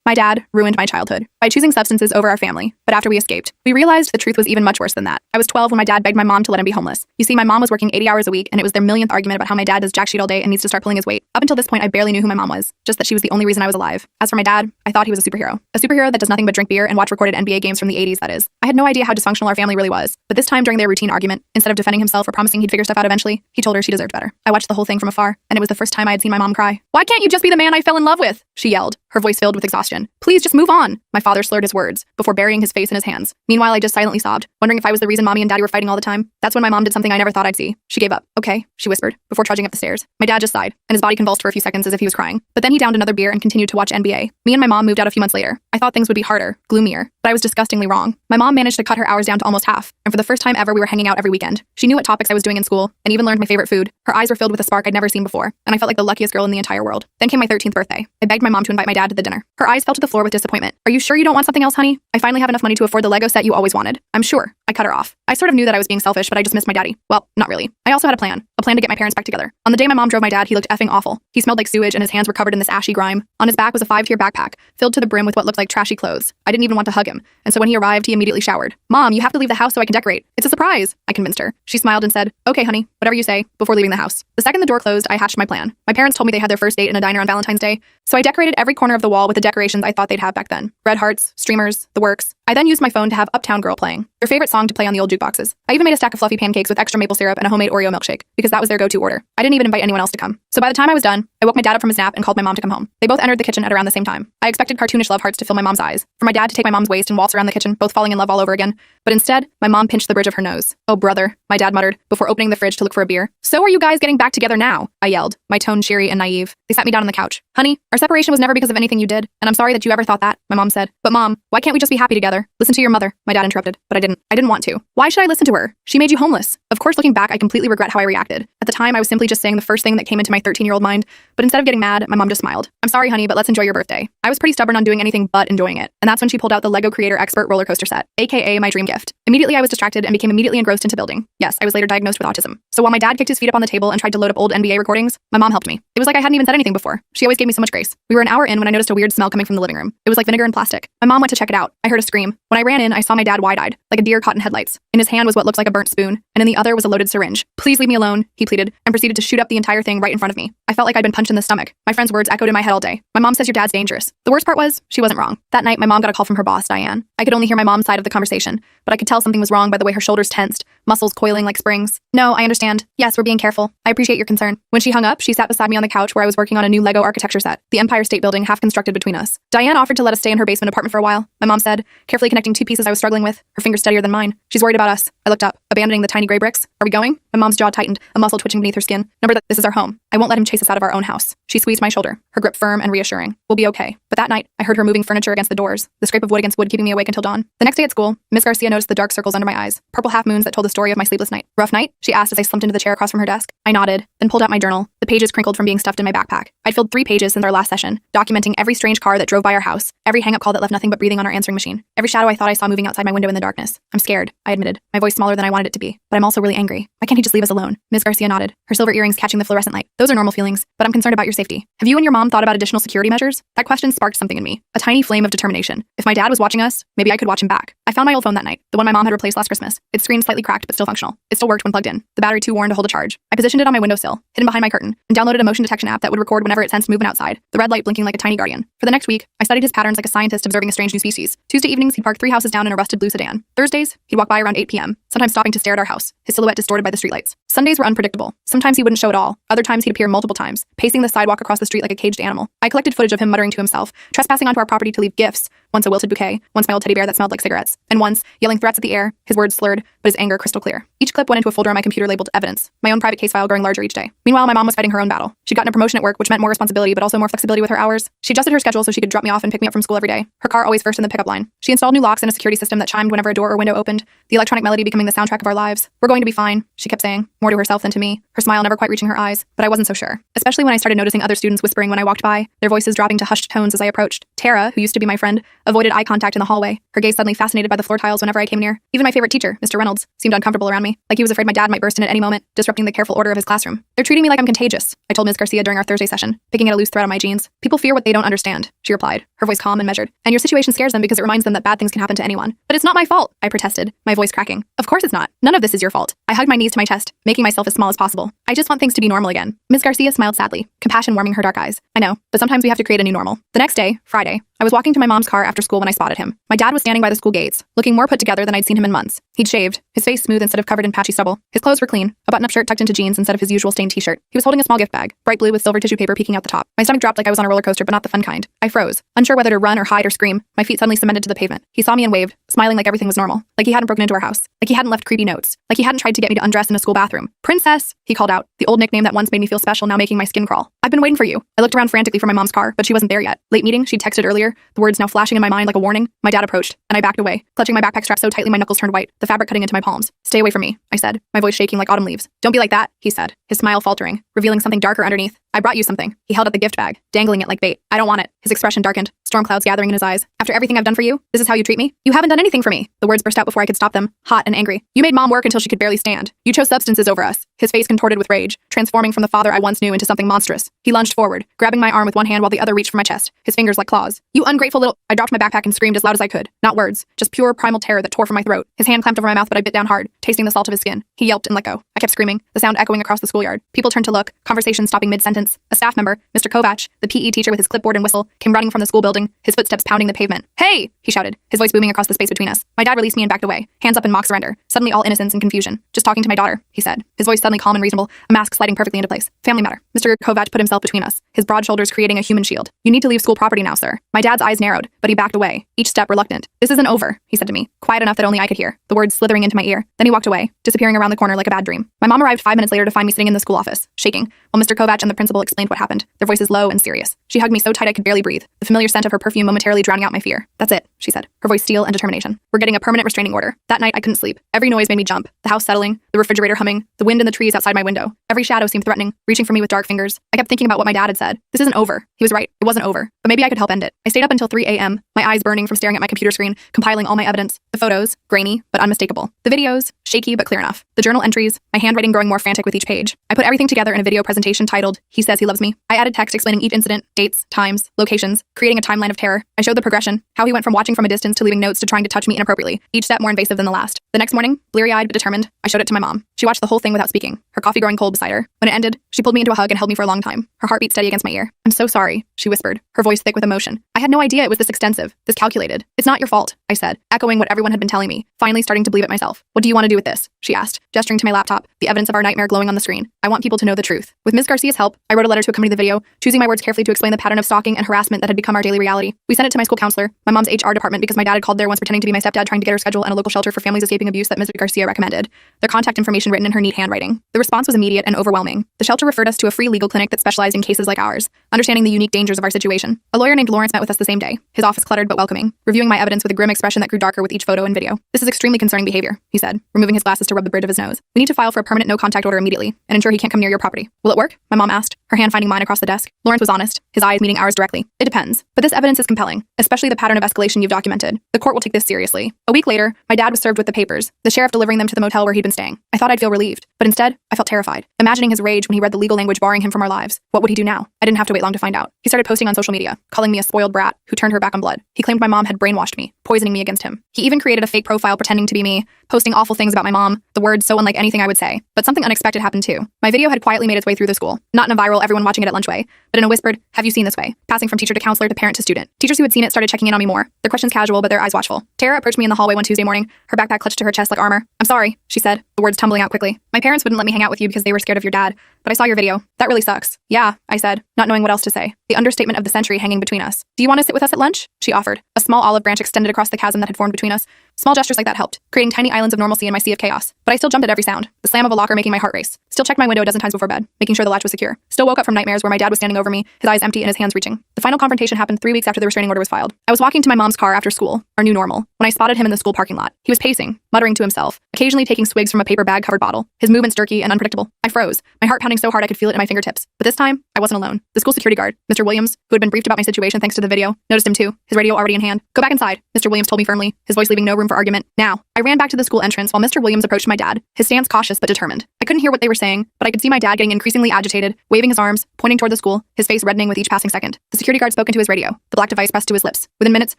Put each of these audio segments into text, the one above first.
My dad ruined my childhood by choosing substances over our family, but after we escaped, we realized the truth was even much worse than that. I was 12 when my dad begged my mom to let him be homeless. You see, my mom was working 80 hours a week, and it was their millionth argument about how my dad does jack shit all day and needs to start pulling his weight. Up until this point, I barely knew who my mom was, just that she was the only reason I was alive. As for my dad, I thought he was a superhero. A superhero that does nothing but drink beer and watch recorded NBA games from the 80s, that is. I had no idea how dysfunctional our family really was, but this time during their routine argument, instead of defending himself or promising he'd figure stuff out eventually, he told her she deserved better. I watched the whole thing from afar, and it was the first time I had seen my mom cry. "Why can't you just be the man I fell in love with?" she yelled, her voice filled with exhaustion. "Please just move on." My father slurred his words before burying his face in his hands. Meanwhile, I just silently sobbed, wondering if I was the reason mommy and daddy were fighting all the time. That's when my mom did something I never thought I'd see. She gave up. "Okay," she whispered, before trudging up the stairs. My dad just sighed, and his body convulsed for a few seconds as if he was crying. But then he downed another beer and continued to watch NBA. Me and my mom moved out a few months later. I thought things would be harder, gloomier, but I was disgustingly wrong. My mom managed to cut her hours down to almost half, and for the first time ever, we were hanging out every weekend. She knew what topics I was doing in school, and even learned my favorite food. Her eyes were filled with a spark I'd never seen before, and I felt like the luckiest girl in the entire world. Then came my 13th birthday. I begged my mom to invite my dad to the dinner. Her eyes fell to the floor with disappointment. "Are you sure you don't want something else, honey? I finally have enough money to afford the Lego set you always wanted." "I'm sure." I cut her off. I sort of knew that I was being selfish, but I just missed my daddy. Well, not really. I also had a plan to get my parents back together. On the day my mom drove my dad, he looked effing awful. He smelled like sewage and his hands were covered in this ashy grime. On his back was a 5-tier backpack, filled to the brim with what looked like trashy clothes. I didn't even want to hug him, and so when he arrived, he immediately showered. "Mom, you have to leave the house so I can decorate. It's a surprise," I convinced her. She smiled and said, "Okay, honey, whatever you say," before leaving the house. The second the door closed, I hatched my plan. My parents told me they had their first date in a diner on Valentine's Day, so I decorated every corner of the wall with the decorations I thought they'd have back then. Red hearts, streamers, the works. I then used my phone to have Uptown Girl playing, their favorite song to play on the old jukeboxes. I even made a stack of fluffy pancakes with extra maple syrup and a homemade Oreo milkshake, because that was their go-to order. I didn't even invite anyone else to come. So by the time I was done, I woke my dad up from his nap and called my mom to come home. They both entered the kitchen at around the same time. I expected cartoonish love hearts to fill my mom's eyes, for my dad to take my mom's waist and waltz around the kitchen, both falling in love all over again. But instead, my mom pinched the bridge of her nose. "Oh, brother," my dad muttered, before opening the fridge to look for a beer. "So are you guys getting back together now?" I yelled, my tone cheery and naive. They sat me down on the couch. "Honey, our separation was never because of anything you did, and I'm sorry that you ever thought that," my mom said. "But Mom, why can't we just be happy together? Listen to your mother," my dad interrupted, but I didn't. I didn't want to. Why should I listen to her? She made you homeless. Of course, looking back, I completely regret how I reacted. At the time, I was simply just saying the first thing that came into my 13-year-old mind, but instead of getting mad, my mom just smiled. "I'm sorry, honey, but let's enjoy your birthday." I was pretty stubborn on doing anything but enjoying it, and that's when she pulled out the Lego Creator Expert roller coaster set, aka my dream gift. Immediately, I was distracted and became immediately engrossed into building. Yes, I was later diagnosed with autism. So while my dad kicked his feet up on the table and tried to load up old NBA recordings, my mom helped me. It was like I hadn't even said anything before. She always gave me so much grace. We were an hour in when I noticed a weird smell coming from the living room. It was like vinegar and plastic. My mom went to check it out. I heard a scream. When I ran in, I saw my dad wide-eyed, like a deer caught in headlights. In his hand was what looked like a burnt spoon, and in the other was a loaded syringe. "Please leave me alone," he pleaded, and proceeded to shoot up the entire thing right in front of me. I felt like I'd been punched in the stomach. My friend's words echoed in my head all day. "My mom says your dad's dangerous." The worst part was, she wasn't wrong. That night, my mom got a call from her boss, Diane. I could only hear my mom's side of the conversation, but I could tell something was wrong by the way her shoulders tensed, muscles coiling like springs. "No, I understand. Yes, we're being careful. I appreciate your concern." When she hung up, she sat beside me on the couch where I was working on a new Lego architecture set, the Empire State Building half constructed between us. Diane offered to let us stay in her basement apartment for a while, my mom said, carefully connecting two pieces I was struggling with, her fingers steadier than mine. "She's worried about us." I looked up, abandoning the tiny gray bricks. "Are we going?" My mom's jaw tightened, a muscle twitching beneath her skin. "No, this is our home. I won't let him chase us out of our own house." She squeezed my shoulder, her grip firm and reassuring. "We'll be okay." But that night, I heard her moving furniture against the doors, the scrape of wood against wood keeping me awake until dawn. The next day at school, Miss Garcia noticed the dark circles under my eyes, purple half moons that told the story of my sleepless night. "Rough night?" she asked as I slumped into the chair across from her desk. I nodded, then pulled out my journal, the pages crinkled from being stuffed in my backpack. I'd filled 3 pages since our last session, documenting every strange car that drove by our house, every hang-up call that left nothing but breathing on our answering machine, every shadow I thought I saw moving outside my window in the darkness. "I'm scared," I admitted, my voice smaller than I wanted it to be. "But I'm also really angry. Why can't he just leave us alone?" Miss Garcia nodded, her silver earrings catching the fluorescent light. "Those are normal feelings, but I'm concerned about your safety. Have you and your mom thought about additional security measures?" That question sparked something in me, a tiny flame of determination. If my dad was watching us, maybe I could watch him back. I found my old phone that night, the one my mom had replaced last Christmas. Its screen slightly cracked but still functional. It still worked when plugged in, the battery too worn to hold a charge. I positioned it on my windowsill, hidden behind my curtain, and downloaded a motion detection app that would record whenever it sensed movement outside, the red light blinking like a tiny guardian. For the next week, I studied his patterns like a scientist observing a strange new species. Tuesday evenings, he'd park 3 houses down in a rusted blue sedan. Thursdays, he'd walk by around 8 p.m., sometimes stopping to stare at our house, his silhouette distorted by the streetlights. Sundays were unpredictable. Sometimes he wouldn't show at all. Other times he'd appear multiple times, pacing the sidewalk across the street like a caged animal. I collected footage of him muttering to himself, trespassing onto our property to leave gifts, once a wilted bouquet, once my old teddy bear that smelled like cigarettes, and once yelling threats at the air, his words slurred, but his anger crystal clear. Each clip went into a folder on my computer labeled evidence, my own private case file growing larger each day. Meanwhile, my mom was fighting her own battle. She'd gotten a promotion at work, which meant more responsibility, but also more flexibility with her hours. She adjusted her schedule so she could drop me off and pick me up from school every day. Her car always first in the pickup line. She installed new locks and a security system that chimed whenever a door or window opened, the electronic melody becoming the soundtrack of our lives. "We're going to be fine," she kept saying, more to herself than to me, her smile never quite reaching her eyes, but I wasn't so sure. Especially when I started noticing other students whispering when I walked by, their voices dropping to hushed tones as I approached. Tara, who used to be my friend, avoided eye contact in the hallway, her gaze suddenly fascinated by the floor tiles whenever I came near. Even my favorite teacher, Mr. Reynolds, seemed uncomfortable around me, like he was afraid my dad might burst in at any moment, disrupting the careful order of his classroom. "They're treating me like I'm contagious," I told Ms. Garcia during our Thursday session, picking at a loose thread on my jeans. "People fear what they don't understand. she replied, her voice calm and measured. And your situation scares them because it reminds them that bad things can happen to anyone. But it's not my fault, I protested, my voice cracking. Of course it's not. None of this is your fault. I hugged my knees to my chest, making myself as small as possible. I just want things to be normal again. Ms. Garcia smiled sadly, compassion warming her dark eyes. I know, but sometimes we have to create a new normal. The next day, Friday, I was walking to my mom's car after school when I spotted him. My dad was standing by the school gates, looking more put together than I'd seen him in months. He'd shaved, his face smooth instead of covered in patchy stubble. His clothes were clean, a button-up shirt tucked into jeans instead of his usual stained t-shirt. He was holding a small gift bag, bright blue with silver tissue paper peeking out the top. My stomach dropped like I was on a roller coaster, but not the fun kind. I froze, unsure whether to run or hide or scream. My feet suddenly cemented to the pavement. He saw me and waved, smiling like everything was normal, like he hadn't broken into our house, like he hadn't left creepy notes, like he hadn't tried to get me to undress in a school bathroom. Princess, he called out, the old nickname that once made me feel special now making my skin crawl. I've been waiting for you. I looked around frantically for my mom's car, but she wasn't there yet. Late meeting, she'd texted earlier, the words now flashing in my mind like a warning. My dad approached, and I backed away, clutching my backpack strap so tightly my knuckles turned white, the fabric cutting into my palms. Stay away from me, I said, my voice shaking like autumn leaves. Don't be like that, he said, his smile faltering, revealing something darker underneath. I brought you something. He held out the gift bag, dangling it like bait. I don't want it. His expression darkened, storm clouds gathering in his eyes. After everything I've done for you, this is how you treat me? You haven't done anything for me. The words burst out before I could stop them, hot and angry. You made mom work until she could barely stand. You chose substances over us. His face contorted with rage, transforming from the father I once knew into something monstrous. He lunged forward, grabbing my arm with one hand while the other reached for my chest, his fingers like claws. You ungrateful little— I dropped my backpack and screamed as loud as I could. Not words, just pure primal terror that tore from my throat. His hand clamped over my mouth, but I bit down hard, tasting the salt of his skin. He yelped and let go. I kept screaming, the sound echoing across the schoolyard. People turned to look, conversation stopping mid-sentence. A staff member, Mr. Kovac, the PE teacher with his clipboard and whistle, came running from the school building, his footsteps pounding the pavement. Hey! He shouted, his voice booming across the space between us. My dad released me and backed away, hands up in mock surrender, suddenly all innocence and confusion. Just talking to my daughter, he said, his voice suddenly calm and reasonable, a mask sliding perfectly into place. Family matter. Mr. Kovac put himself between us, his broad shoulders creating a human shield. You need to leave school property now, sir. My dad's eyes narrowed, but he backed away, each step reluctant. This isn't over, he said to me, quiet enough that only I could hear, the words slithering into my ear. Then he walked away, disappearing around the corner like a bad dream. My mom arrived 5 minutes later to find me sitting in the school office, shaking, while Mr. Kovac and the principal explained what happened, their voices low and serious. She hugged me so tight I could barely breathe, the familiar scent of her perfume momentarily drowning out my fear. That's it, she said, her voice steel and determination. We're getting a permanent restraining order. That night I couldn't sleep. Every noise made me jump, the house settling, the refrigerator humming, the wind in the trees outside my window. Every shadow seemed threatening, reaching for me with dark fingers. I kept thinking about what my dad had said. This isn't over. He was right. It wasn't over. But maybe I could help end it. I stayed up until 3 a.m., my eyes burning from staring at my computer screen, compiling all my evidence. The photos, grainy but unmistakable. The videos, shaky but clear enough. The journal entries, my handwriting growing more frantic with each page. I put everything together in a video presentation titled, He Says He Loves Me. I added text explaining each incident, dates, times, locations, creating a timeline of terror. I showed the progression, how he went from watching from a distance to leaving notes to trying to touch me inappropriately, each step more invasive than the last. The next morning, bleary-eyed but determined, I showed it to my mom. She watched the whole thing without speaking, her coffee growing cold beside her. When it ended, she pulled me into a hug and held me for a long time, her heartbeat steady against my ear. I'm so sorry, she whispered, her voice thick with emotion. I had no idea it was this extensive, this calculated. It's not your fault, I said, echoing what everyone had been telling me, finally starting to believe it myself. What do you want to do with this? She asked, gesturing to my laptop, the evidence of our nightmare glowing on the screen. I want people to know the truth. With Ms. Garcia's help, I wrote a letter to accompany the video, choosing my words carefully to explain the pattern of stalking and harassment that had become our daily reality. We sent it to my school counselor, my mom's HR department because my dad had called there once pretending to be my stepdad trying to get her schedule and a local shelter for families escaping abuse that Ms. Garcia recommended. Their contact information written in her neat handwriting. The response was immediate and overwhelming. The shelter referred us to a free legal clinic that specialized in cases like ours, understanding the unique dangers of our situation. A lawyer named Lawrence met with us the same day, his office cluttered but welcoming, reviewing my evidence with a grim expression that grew darker with each photo and video. This is extremely concerning behavior, he said, removing his glasses to rub the bridge of his nose. We need to file for a permanent no-contact order immediately and ensure he can't come near your property. Will it work? My mom asked, her hand finding mine across the desk. Lawrence was honest, his eyes meeting ours directly. It depends. But this evidence is compelling, especially the pattern of escalation you've documented. The court will take this seriously. A week later, my dad was served with the papers, the sheriff delivering them to the motel where he'd been staying. I thought I'd feel relieved, but instead, I felt terrified, imagining his rage when he read the legal language barring him from our lives. What would he do now? I didn't have to wait long to find out. He started posting on social media, calling me a spoiled brat who turned her back on blood. He claimed my mom had brainwashed me, poisoning me against him. He even created a fake profile pretending to be me, posting awful things about my mom, the words so unlike anything I would say. But something unexpected happened too. My video had quietly made its way through the school, not in a viral everyone watching it at lunch way, but in a whispered, have you seen this way, passing from teacher to counselor to parent to student. Teachers who had seen it started checking in on me more, their questions casual but their eyes watchful. Tara approached me in the hallway one Tuesday morning, her backpack clutched to her chest like armor. I'm sorry, she said, the words tumbling out quickly. My parents wouldn't let me hang out with you because they were scared of your dad, but I saw your video. That really sucks. Yeah, I said, not knowing what else to say. The understatement of the century hanging between us. Do you want to sit with us at lunch? She offered. A small olive branch extended across the chasm that had formed between us. Small gestures like that helped, creating tiny islands of normalcy in my sea of chaos. But I still jumped at every sound, the slam of a locker making my heart race. Still checked my window a dozen times before bed, making sure the latch was secure. Still woke up from nightmares where my dad was standing over me, his eyes empty and his hands reaching. The final confrontation happened 3 weeks after the restraining order was filed. I was walking to my mom's car after school, our new normal, when I spotted him in the school parking lot. He was pacing, muttering to himself, occasionally taking swigs from a paper bag-covered bottle, his movements jerky and unpredictable. I froze, my heart pounding so hard I could feel it in my fingertips. But this time, I wasn't alone. The school security guard, Mr. Williams, who had been briefed about my situation thanks to the video, noticed him too, his his radio already in hand. Go back inside, Mr. Williams told me firmly, his voice leaving no room for argument. Now. I ran back to the school entrance while Mr. Williams approached my dad, his stance cautious but determined. I couldn't hear what they were saying, but I could see my dad getting increasingly agitated, waving his arms, pointing toward the school, his face reddening with each passing second. The security guard spoke into his radio, the black device pressed to his lips. Within minutes,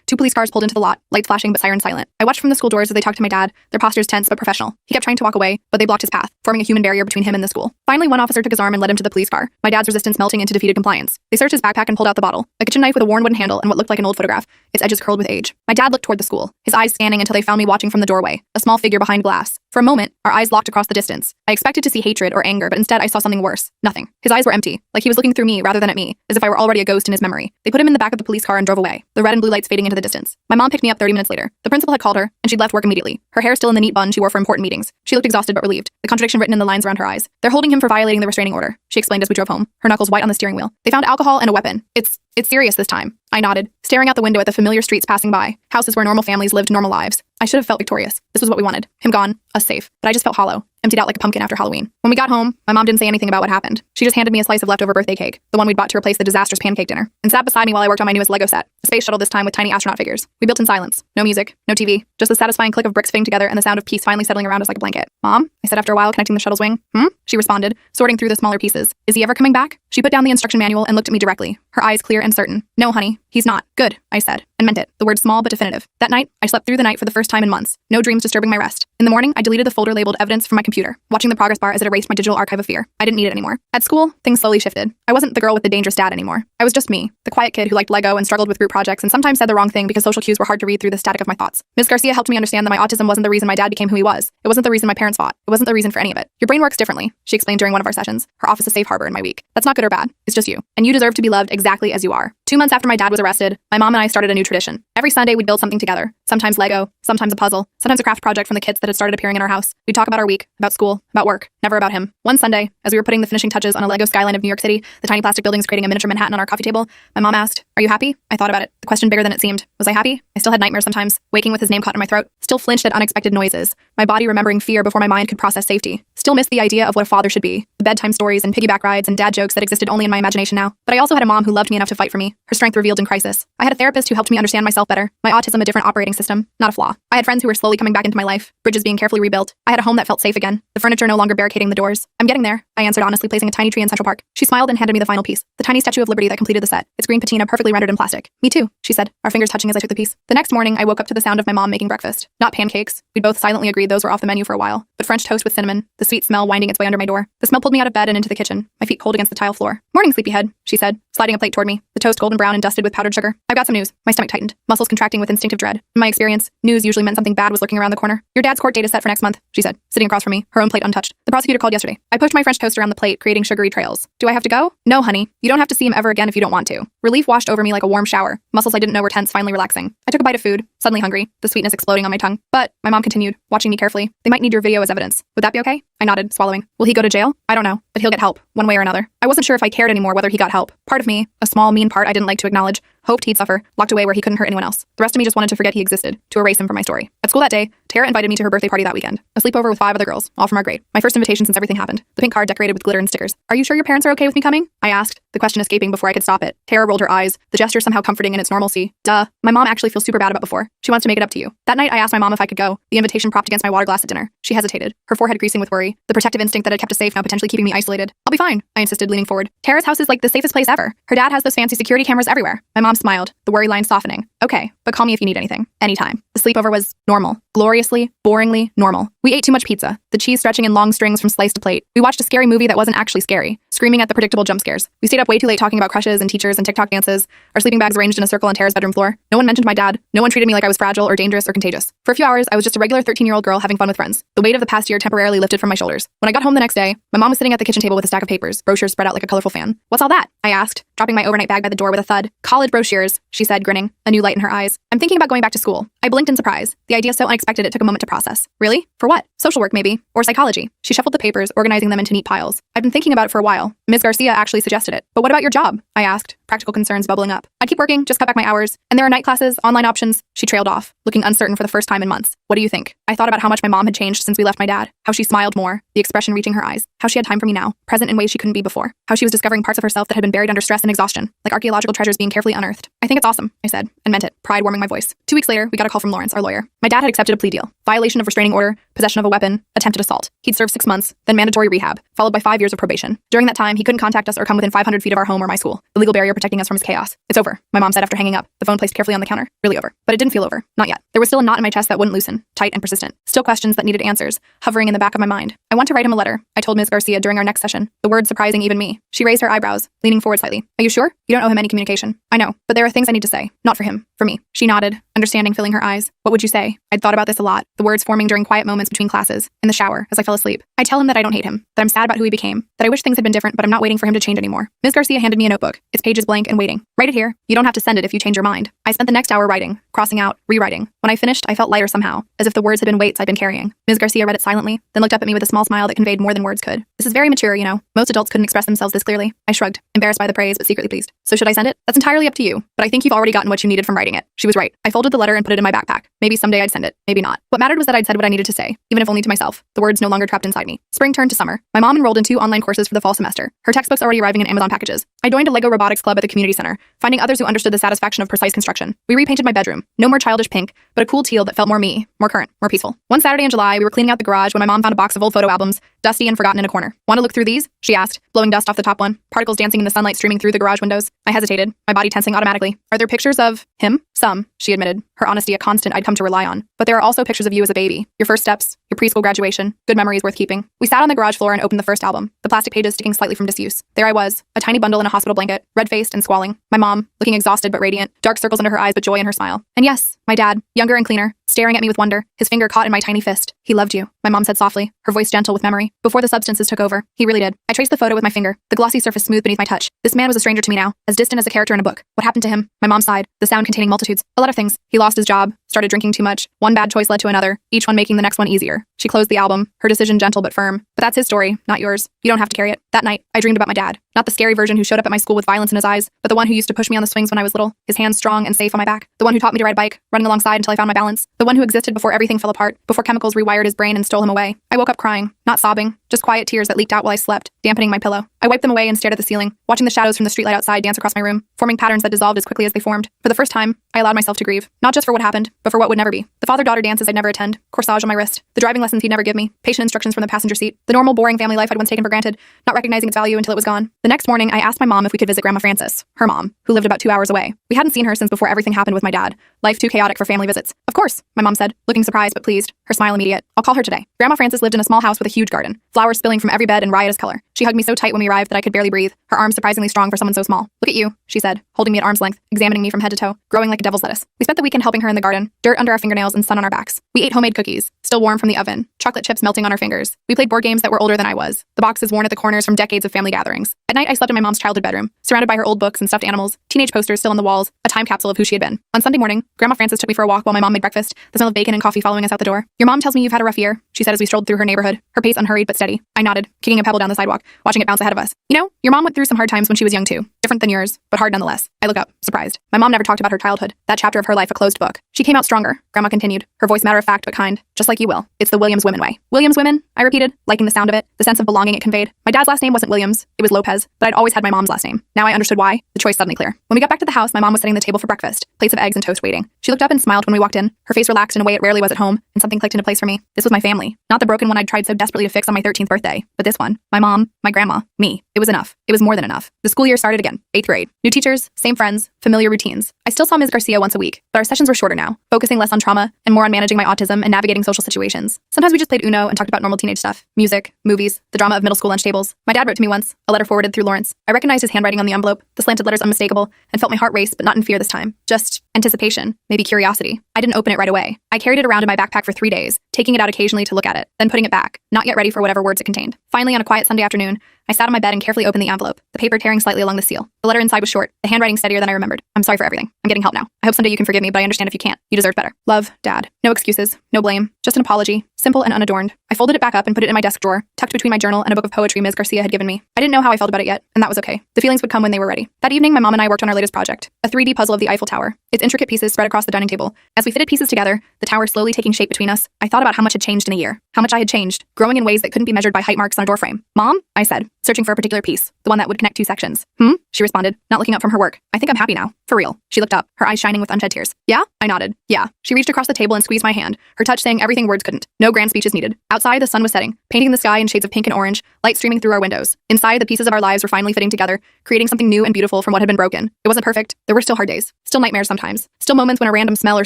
2 police cars pulled into the lot, lights flashing but sirens silent. I watched from the school doors as they talked to my dad, their postures tense but professional. He kept trying to walk away, but they blocked his path, forming a human barrier between him and the school. Finally, one officer took his arm and led him to the police car, my dad's resistance melting into defeated compliance. They searched his backpack and pulled out the bottle, a kitchen knife with a worn wooden handle and what looked like an old photograph, its edges curled with age. My dad looked toward the school, his eyes scanning until they found me watching from the doorway, a small figure behind glass. For a moment, our eyes locked across the distance. I expected to see hatred or anger, but instead I saw something worse. Nothing. His eyes were empty, like he was looking through me rather than at me, as if I were already a ghost in his memory. They put him in the back of the police car and drove away, the red and blue lights fading into the distance. My mom picked me up 30 minutes later. The principal had called her, and she'd left work immediately, her hair still in the neat bun she wore for important meetings. She looked exhausted but relieved, the contradiction written in the lines around her eyes. They're holding him for violating the restraining order, she explained as we drove home, her knuckles white on the steering wheel. They found alcohol and a weapon. It's serious this time. I nodded, staring out the window at the familiar streets passing by, houses where normal families lived normal lives. I should have felt victorious. This was what we wanted. Him gone, us safe. But I just felt hollow, emptied out like a pumpkin after Halloween. When we got home, my mom didn't say anything about what happened. She just handed me a slice of leftover birthday cake, the one we'd bought to replace the disastrous pancake dinner, and sat beside me while I worked on my newest Lego set, a space shuttle this time with tiny astronaut figures. We built in silence. No music, no TV, just the satisfying click of bricks fitting together and the sound of peace finally settling around us like a blanket. Mom? I said after a while, connecting the shuttle's wing. She responded, sorting through the smaller pieces. Is he ever coming back? She put down the instruction manual and looked at me directly, her eyes clear and certain. No, honey, he's not. Good, I said, and meant it, the word small but definitive. That night, I slept through the night for the first time in months, no dreams disturbing my rest. In the morning, I deleted the folder labeled evidence from my computer, watching the progress bar as it erased my digital archive of fear. I didn't need it anymore. At school, things slowly shifted. I wasn't the girl with the dangerous dad anymore. I was just me, the quiet kid who liked Lego and struggled with group projects and sometimes said the wrong thing because social cues were hard to read through the static of my thoughts. Ms. Garcia helped me understand that my autism wasn't the reason my dad became who he was. It wasn't the reason my parents fought. It wasn't the reason for any of it. Your brain works differently, she explained during one of our sessions, her office a safe harbor in my week. That's not good or bad. It's just you. And you deserve to be loved exactly as you are. 2 months after my dad was arrested, my mom and I started a new tradition. Every Sunday, we'd build something together. Sometimes Lego, sometimes a puzzle, sometimes a craft project from the kits that had started appearing in our house. We'd talk about our week, about school, about work, never about him. One Sunday, as we were putting the finishing touches on a Lego skyline of New York City, the tiny plastic buildings creating a miniature Manhattan on our coffee table, my mom asked, "Are you happy?" I thought about it. The question bigger than it seemed. Was I happy? I still had nightmares sometimes, waking with his name caught in my throat, still flinched at unexpected noises, my body remembering fear before my mind could process safety. Still missed the idea of what a father should be, the bedtime stories and piggyback rides and dad jokes that existed only in my imagination now. But I also had a mom who loved me enough to fight for me, her strength revealed in crisis. I had a therapist who helped me understand myself better, my autism a different operating system, not a flaw. I had friends who were slowly coming back into my life, bridges being carefully rebuilt. I had a home that felt safe again, the furniture no longer barricading the doors. I'm getting there, I answered honestly, placing a tiny tree in Central Park. She smiled and handed me the final piece, the tiny Statue of Liberty that completed the set, its green patina perfectly rendered in plastic. Me too, she said, our fingers touching as I took the piece. The next morning, I woke up to the sound of my mom making breakfast. Not pancakes. We'd both silently agreed those were off the menu for a while, but French toast with cinnamon, the sweet smell winding its way under my door. The smell pulled me out of bed and into the kitchen, my feet cold against the tile floor. Morning, sleepyhead, she said, sliding a plate toward me, the toast golden brown and dusted with powdered sugar. I've got some news. My stomach tightened, muscles contracting with instinctive dread. In my experience, news usually meant something bad was lurking around the corner. Your dad's court date is set for next month, she said, sitting across from me, her own plate untouched. The prosecutor called yesterday. I pushed my French toast around the plate, creating sugary trails. Do I have to go? No, honey. You don't have to see him ever again if you don't want to. Relief washed over me like a warm shower. Muscles I didn't know were tense finally relaxing. I took a bite of food, suddenly hungry, the sweetness exploding on my tongue. But my mom continued, watching me carefully. They might need your video as evidence. Would that be okay? I nodded, swallowing. Will he go to jail? I don't know, but he'll get help, one way or another. I wasn't sure if I cared anymore whether he got help. Part of me, a small, mean part I didn't like to acknowledge, hoped he'd suffer, locked away where he couldn't hurt anyone else. The rest of me just wanted to forget he existed, to erase him from my story. At school that day, Tara invited me to her birthday party that weekend. A sleepover with 5 other girls, all from our grade. My first invitation since everything happened. The pink card decorated with glitter and stickers. Are you sure your parents are okay with me coming? I asked, the question escaping before I could stop it. Tara rolled her eyes, the gesture somehow comforting in its normalcy. Duh. My mom actually feels super bad about before. She wants to make it up to you. That night, I asked my mom if I could go, the invitation propped against my water glass at dinner. She hesitated, her forehead greasing with worry, the protective instinct that had kept us safe now potentially keeping me isolated. I'll be fine, I insisted, leaning forward. Tara's house is like the safest place ever. Her dad has those fancy security cameras everywhere. My mom smiled, the worry line softening. Okay, but call me if you need anything. Anytime. The sleepover was normal. Gloriously, boringly normal. We ate too much pizza, the cheese stretching in long strings from slice to plate. We watched a scary movie that wasn't actually scary, screaming at the predictable jump scares. We stayed up way too late talking about crushes and teachers and TikTok dances, our sleeping bags arranged in a circle on Tara's bedroom floor. No one mentioned my dad. No one treated me like I was fragile or dangerous or contagious. For a few hours, I was just a regular 13-year-old girl having fun with friends. The weight of the past year temporarily lifted from my shoulders. When I got home the next day, my mom was sitting at the kitchen table with a stack of papers, brochures spread out like a colorful fan. What's all that? I asked, dropping my overnight bag by the door with a thud. College brochures, she said, grinning, a new light in her eyes. I'm thinking about going back to school. I blinked in surprise. The idea so unexpected it took a moment to process. Really? For what? Social work, maybe. or psychology. She shuffled the papers, organizing them into neat piles. I've been thinking about it for a while. Ms. Garcia actually suggested it. But what about your job? I asked, practical concerns bubbling up. I keep working, just cut back my hours. And there are night classes, online options. She trailed off, looking uncertain for the first time in months. What do you think? I thought about how much my mom had changed since we left my dad. How she smiled more, the expression reaching her eyes. How she had time for me now, present in ways she couldn't be before. How she was discovering parts of herself that had been buried under stress and exhaustion, like archaeological treasures being carefully unearthed. I think it's awesome, I said, and meant it, pride warming my voice. 2 weeks later, we got a call from Lawrence, our lawyer. My dad had accepted a plea deal. Violation of restraining order, possession of a weapon, attempted assault. He'd served 6 months, then mandatory rehab, followed by 5 years of probation. During that time, he couldn't contact us or come within 500 feet of our home or my school, the legal barrier protecting us from his chaos. It's over, my mom said after hanging up, the phone placed carefully on the counter. Really over. But it didn't feel over. Not yet. There was still a knot in my chest that wouldn't loosen, tight and persistent. Still questions that needed answers, hovering in the back of my mind. I want to write him a letter, I told Ms. Garcia during our next session, the word surprising even me. She raised her eyebrows, leaning forward slightly. Are you sure? You don't owe him any communication. I know, but there are things I need to say. Not for him, for me. She nodded, understanding filling her eyes. What would you say? I'd thought about this a lot, the words forming during quiet moments between classes, in the shower, as I fell asleep. I tell him that I don't hate him, that I'm sad about who he became, that I wish things had been different, but I'm not waiting for him to change anymore. Ms. Garcia handed me a notebook, its pages blank and waiting. Write it here. You don't have to send it if you change your mind. I spent the next hour writing, crossing out, rewriting. When I finished, I felt lighter somehow, as if the words had been weights I'd been carrying. Ms. Garcia read it silently, then looked up at me with a small smile that conveyed more than words could. This is very mature, you know. Most adults couldn't express themselves this clearly. I shrugged, embarrassed by the praise, but secretly pleased. So should I send it? That's entirely up to you, but I think you've already gotten what you needed from writing it. She was right. I folded the letter and put it in my backpack. Maybe someday I'd send it, maybe not. What mattered was that I'd said what I needed to say, even if only to myself. The words no longer trapped inside me. Spring turned to summer. My mom enrolled in 2 online courses for the fall semester. Her textbooks already arriving in Amazon packages. I joined a Lego robotics club at the community center, finding others who understood the satisfaction of precise construction. We repainted my bedroom. No more childish pink, but a cool teal that felt more me, more current, more peaceful. One Saturday in July, we were cleaning out the garage when my mom found a box of old photo albums, dusty and forgotten in a corner. Want to look through these? She asked, blowing dust off the top one, particles dancing in the sunlight streaming through the garage windows. I hesitated, my body tensing automatically. Are there pictures of him? Some, she admitted, her honesty a constant I'd come to rely on. But there are also pictures of you as a baby, your first steps, your preschool graduation, good memories worth keeping. We sat on the garage floor and opened the first album, the plastic pages sticking slightly from disuse. There I was, a tiny bundle in a hospital blanket, red-faced and squalling. My mom, looking exhausted but radiant, dark circles under her eyes but joy in her smile. And yes, my dad, younger and cleaner, staring at me with wonder, his finger caught in my tiny fist. He loved you, my mom said softly, her voice gentle with memory. Before the substances took over, he really did. I traced the photo with my finger, the glossy surface smooth beneath my touch. This man was a stranger to me now, as distant as a character in a book. What happened to him? My mom sighed, the sound containing multitudes. A lot of things. He lost his job, started drinking too much. One bad choice led to another, each one making the next one easier. She closed the album, her decision gentle but firm. But that's his story, not yours. You don't have to carry it. That night, I dreamed about my dad. Not the scary version who showed up at my school with violence in his eyes, but the one who used to push me on the swings when I was little, his hands strong and safe on my back. The one who taught me to ride a bike, running alongside until I found my balance. The one who existed before everything fell apart, before chemicals rewired his brain and stole him away. I woke up crying, not sobbing, just quiet tears that leaked out while I slept, dampening my pillow. I wiped them away and stared at the ceiling, watching the shadows from the streetlight outside dance across my room, forming patterns that dissolved as quickly as they formed. For the first time, I allowed myself to grieve, not just for what happened, but for what would never be. The father-daughter dances I'd never attend, corsage on my wrist, the driving lessons he'd never give me, patient instructions from the passenger seat, the normal boring family life I'd once taken for granted, not recognizing its value until it was gone. The next morning, I asked my mom if we could visit Grandma Frances, her mom, who lived about 2 hours away. We hadn't seen her since before everything happened with my dad. Life too chaotic for family visits. Of course, my mom said, looking surprised but pleased, her smile immediate. I'll call her today. Grandma Frances lived in a small house with a huge garden, flowers spilling from every bed in riotous color. She hugged me so tight when we arrived that I could barely breathe, her arms surprisingly strong for someone so small. Look at you, she said, holding me at arm's length, examining me from head to toe, growing like a devil's lettuce. We spent the weekend helping her in the garden, dirt under our fingernails and sun on our backs. We ate homemade cookies, still warm from the oven, chocolate chips melting on our fingers. We played board games that were older than I was, the boxes worn at the corners from decades of family gatherings. At night, I slept in my mom's childhood bedroom, surrounded by her old books and stuffed animals, teenage posters still on the walls, a time capsule of who she had been. On Sunday morning, Grandma Frances took me for a walk while my mom made breakfast, the smell of bacon and coffee following us out the door. Your mom tells me you've had a rough year, she said as we strolled through her neighborhood, her pace unhurried but steady. I nodded, kicking a pebble down the sidewalk, watching it bounce ahead of us. You know, your mom went through some hard times when she was young too. Different than yours, but hard nonetheless. I look up, surprised. My mom never talked about her childhood, that chapter of her life a closed book. She came out stronger, Grandma continued, her voice matter of fact but kind. Just like you will. It's the Williams women way. Williams women? I repeated, liking the sound of it, the sense of belonging it conveyed. My dad's last name wasn't Williams, it was Lopez, but I'd always had my mom's last name. Now I understood why, the choice suddenly clear. When we got back to the house, my mom was setting the table for breakfast, plates of eggs and toast waiting. She looked up and smiled when we walked in, her face relaxed in a way it rarely was at home, and something clicked into place for me. This was my family. Not the broken one I'd tried so desperately to fix on my 13th birthday, but this one. My mom, my grandma, me. It was enough. It was more than enough. The school year started again, 8th grade. New teachers, same friends, familiar routines. I still saw Ms. Garcia once a week, but our sessions were shorter now, focusing less on trauma and more on managing my autism and navigating social situations. Sometimes we just played Uno and talked about normal teenage stuff, music, movies, the drama of middle school lunch tables. My dad wrote to me once, a letter forwarded through Lawrence. I recognized his handwriting on the envelope, the slanted letters unmistakable, and felt my heart race, but not in fear this time. Just anticipation, maybe curiosity. I didn't open it right away. I carried it around in my backpack for 3 days, taking it out occasionally to look at it, then putting it back, not yet ready for whatever words it contained. Finally, on a quiet Sunday afternoon, I sat on my bed and carefully opened the envelope, the paper tearing slightly along the seal. The letter inside was short, the handwriting steadier than I remembered. I'm sorry for everything. I'm getting help now. I hope someday you can forgive me, but I understand if you can't. You deserve better. Love, Dad. No excuses, no blame, just an apology, simple and unadorned. I folded it back up and put it in my desk drawer, tucked between my journal and a book of poetry Ms. Garcia had given me. I didn't know how I felt about it yet, and that was okay. The feelings would come when they were ready. That evening, my mom and I worked on our latest project, a 3D puzzle of the Eiffel Tower, its intricate pieces spread across the dining table. As we fitted pieces together, the tower slowly taking shape between us, I thought about how much had changed in a year, how much I had changed, growing in ways that couldn't be measured by height marks on a doorframe. Mom, I said, searching for a particular piece, the one that would connect two sections. She responded, not looking up from her work. I think I'm happy now. For real. She looked up, her eyes shining with unshed tears. Yeah? I nodded. Yeah. She reached across the table and squeezed my hand, her touch saying everything words couldn't. No grand speeches needed. Outside, the sun was setting, painting the sky in shades of pink and orange, light streaming through our windows. Inside, the pieces of our lives were finally fitting together, creating something new and beautiful from what had been broken. It wasn't perfect. There were still hard days. Still nightmares sometimes. Still moments when a random smell or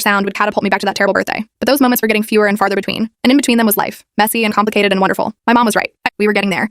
sound would catapult me back to that terrible birthday. But those moments were getting fewer and farther between. And in between them was life. Messy and complicated and wonderful. My mom was right. We were getting there.